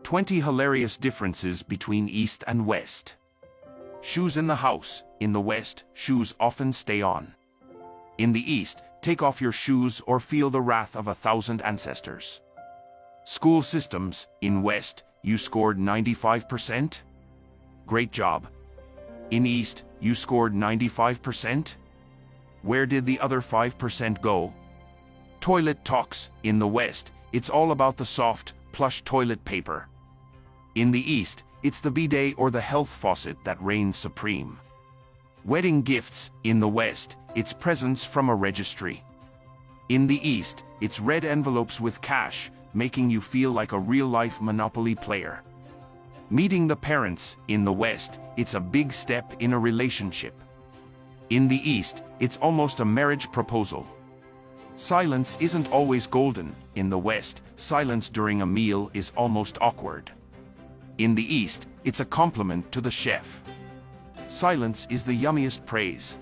20 hilarious differences between East and West. Shoes in the house. In the West, shoes often stay on. In the East, take off your shoes or feel the wrath of 1,000 ancestors. School systems. In West, you scored 95%? Great job. In East, you scored 95%? Where did the other 5% go? Toilet talks. In the West, it's all about the soft, plush toilet paper. In the East, it's the bidet or the health faucet that reigns supreme. Wedding gifts. In the West, it's presents from a registry. In the East, it's red envelopes with cash, making you feel like a real-life Monopoly player. Meeting the parents. In the West, it's a big step in a relationship. In the East, it's almost a marriage proposal. Silence isn't always golden. In the West, silence during a meal is almost awkward. In the East, it's a compliment to the chef. Silence is the yummiest praise.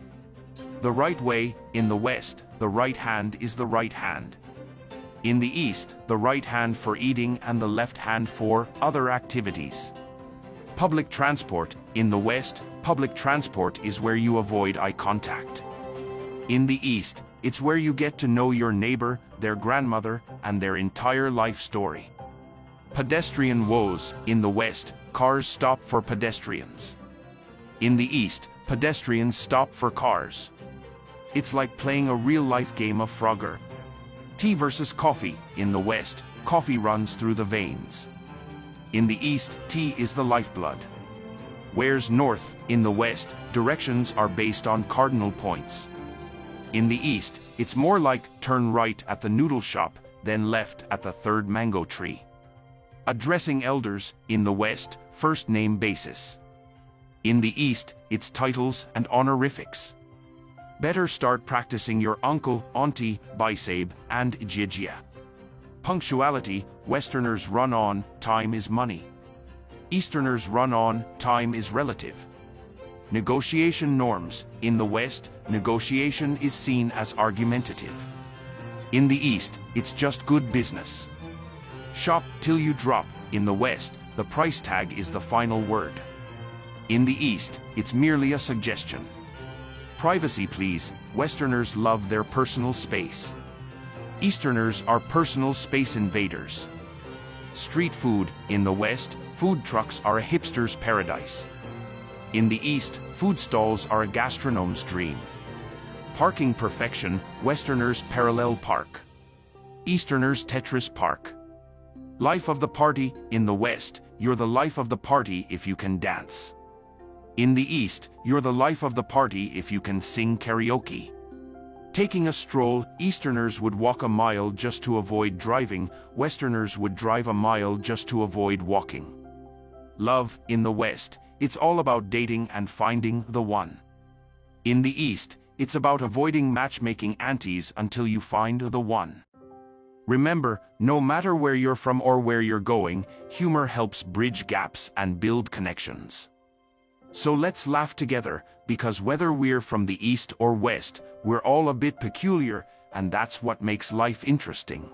The right way. In the West, the right hand is the right hand. In the East, the right hand for eating and the left hand for other activities. Public transport. In the West, public transport is where you avoid eye contact. In the East, it's where you get to know your neighbor, their grandmother, and their entire life story. Pedestrian woes. In the West, cars stop for pedestrians. In the East, pedestrians stop for cars. It's like playing a real-life game of Frogger. Tea versus coffee. In the West, coffee runs through the veins. In the East, tea is the lifeblood. Where's north? In the West, directions are based on cardinal points. In the East, it's more like turn right at the noodle shop, then left at the third mango tree. Addressing elders. In the West, first name basis. In the East, it's titles and honorifics. Better start practicing your uncle, auntie, bisabe, and jijia. Punctuality. Westerners run on, time is money. Easterners run on, time is relative. Negotiation norms. In the West, negotiation is seen as argumentative. In the East, it's just good business. Shop till you drop. In the West, the price tag is the final word. In the East, it's merely a suggestion. Privacy please. Westerners love their personal space. Easterners are personal space invaders. Street food. In the West, food trucks are a hipster's paradise. In the East, food stalls are a gastronome's dream. Parking perfection. Westerners parallel park. Easterners Tetris park. Life of the party. In the West, you're the life of the party if you can dance. In the East, you're the life of the party if you can sing karaoke. Taking a stroll. Easterners would walk a mile just to avoid driving. Westerners would drive a mile just to avoid walking. Love. In the West, it's all about dating and finding the one. In the East, it's about avoiding matchmaking aunties until you find the one. Remember, no matter where you're from or where you're going, humor helps bridge gaps and build connections. So let's laugh together, because whether we're from the East or West, we're all a bit peculiar, and that's what makes life interesting.